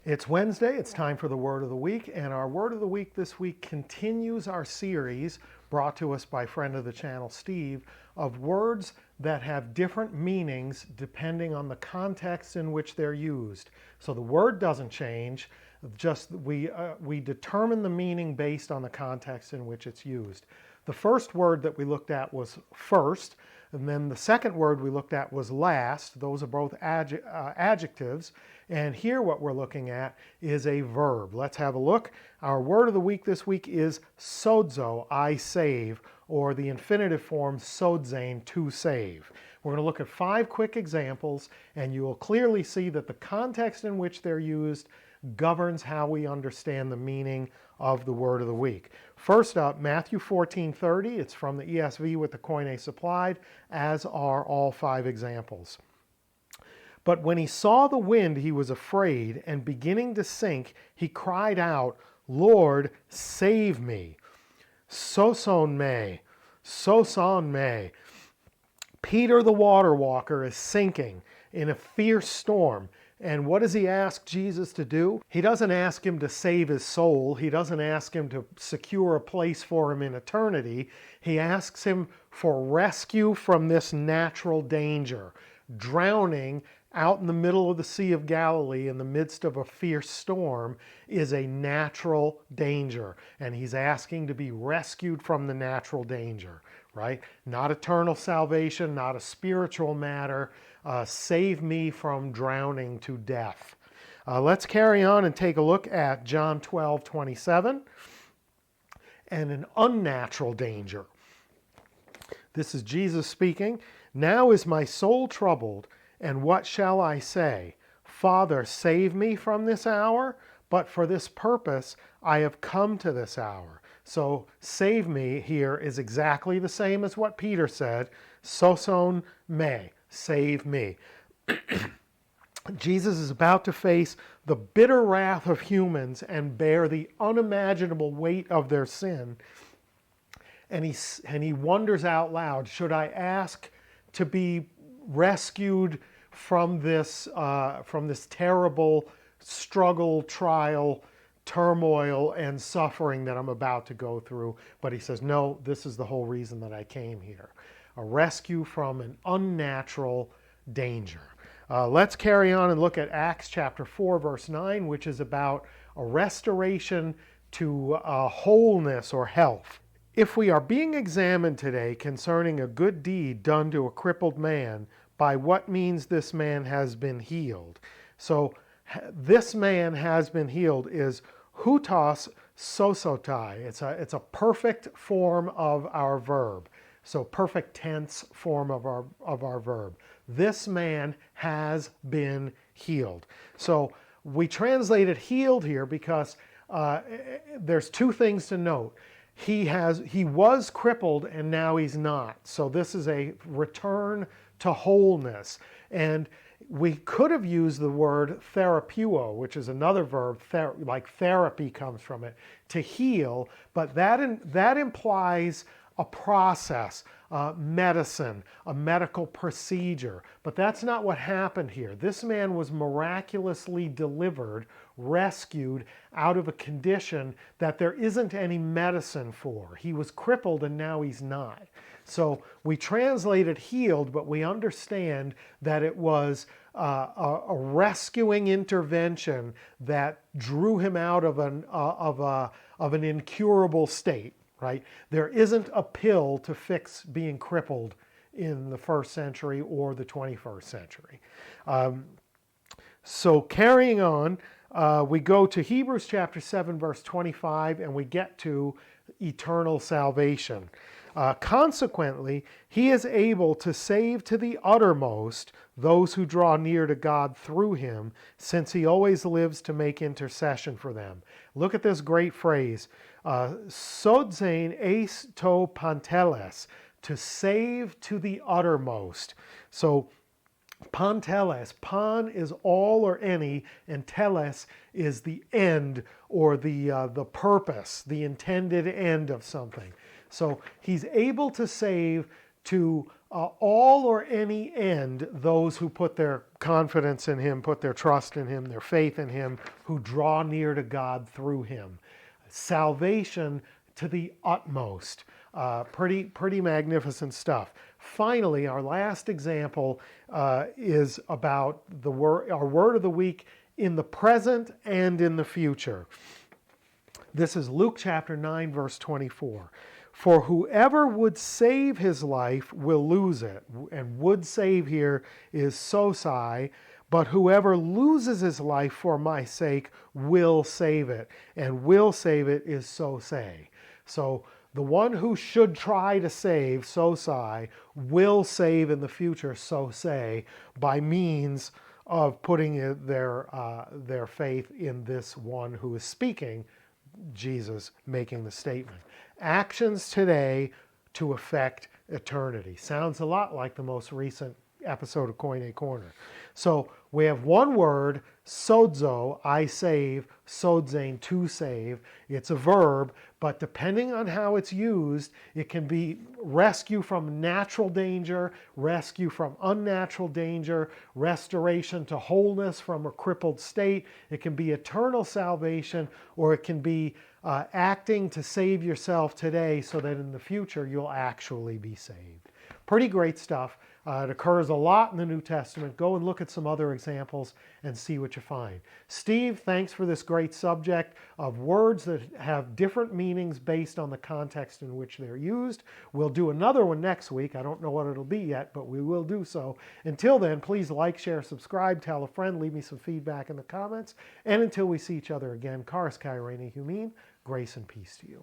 It's Wednesday, it's time for the Word of the Week, and our Word of the Week this week continues our series brought to us by friend of the channel, Steve, of words that have different meanings depending on the context in which they're used. So the word doesn't change, just we determine the meaning based on the context in which it's used. The first word that we looked at was first, and then the second word we looked at was last. Those are both adjectives. And here what we're looking at is a verb. Let's have a look. Our word of the week this week is sozo, I save, or the infinitive form sodzane, to save. We're going to look at 5 quick examples, and you will clearly see that the context in which they're used governs how we understand the meaning of the word of the week. First up, Matthew 14:30. It's from the ESV with the Koine supplied, as are all 5 examples. But when he saw the wind, he was afraid, and beginning to sink, he cried out, Lord, save me. Soson me, soson me. Peter the water walker is sinking in a fierce storm. And what does he ask Jesus to do? He doesn't ask him to save his soul. He doesn't ask him to secure a place for him in eternity. He asks him for rescue from this natural danger. Drowning out in the middle of the Sea of Galilee in the midst of a fierce storm is a natural danger. And he's asking to be rescued from the natural danger, right? Not eternal salvation, not a spiritual matter. Save me from drowning to death. Let's carry on and take a look at John 12:27 and an unnatural danger. This is Jesus speaking. Now is my soul troubled, and what shall I say? Father, save me from this hour, but for this purpose I have come to this hour. So save me here is exactly the same as what Peter said, soson me, save me. Jesus is about to face the bitter wrath of humans and bear the unimaginable weight of their sin. And he wonders out loud, should I ask to be rescued from this terrible struggle, trial, turmoil, and suffering that I'm about to go through? But he says, no, this is the whole reason that I came here. A rescue from an unnatural danger. Let's carry on and look at Acts chapter 4, verse 9, which is about a restoration to wholeness or health. If we are being examined today concerning a good deed done to a crippled man, by what means this man has been healed? So this man has been healed is hutos sosotai. It's a perfect form of our verb. So perfect tense form of our verb. This man has been healed. So we translated healed here because there's 2 things to note. He was crippled and now he's not. So this is a return to wholeness. And we could have used the word therapeuo, which is another verb, like therapy comes from it, to heal, but that implies a process, medicine, a medical procedure. But that's not what happened here. This man was miraculously delivered, rescued out of a condition that there isn't any medicine for. He was crippled and now he's not. So we translated healed, but we understand that it was a rescuing intervention that drew him out of an incurable state. Right? There isn't a pill to fix being crippled in the 1st century or the 21st century. So carrying on, we go to Hebrews chapter 7, verse 25, and we get to eternal salvation. Consequently, he is able to save to the uttermost those who draw near to God through him, since he always lives to make intercession for them. Look at this great phrase, sodzane eis to panteles, to save to the uttermost. So panteles, pan is all or any, and teles is the end or the purpose, the intended end of something. So he's able to save to all or any end those who put their confidence in him, put their trust in him, their faith in him, who draw near to God through him. Salvation to the utmost. Pretty magnificent stuff. Finally, our last example is about our word of the week in the present and in the future. This is Luke chapter 9, verse 24. For whoever would save his life will lose it. And would save here is sosai. But whoever loses his life for my sake will save it. And will save it is sosai. So the one who should try to save, sosai, will save in the future, sosai, by means of putting their faith in this one who is speaking, Jesus making the statement. Actions today to affect eternity. Sounds a lot like the most recent episode of Koine Corner. So we have one word, sozo, I save, sodzein, to save. It's a verb, but depending on how it's used, it can be rescue from natural danger, rescue from unnatural danger, restoration to wholeness from a crippled state. It can be eternal salvation, or it can be acting to save yourself today so that in the future you'll actually be saved. Pretty great stuff. It occurs a lot in the New Testament. Go and look at some other examples and see what you find. Steve, thanks for this great subject of words that have different meanings based on the context in which they're used. We'll do another one next week. I don't know what it'll be yet, but we will do so. Until then, please like, share, subscribe, tell a friend, leave me some feedback in the comments. And until we see each other again, Charis Kairene Humin, grace and peace to you.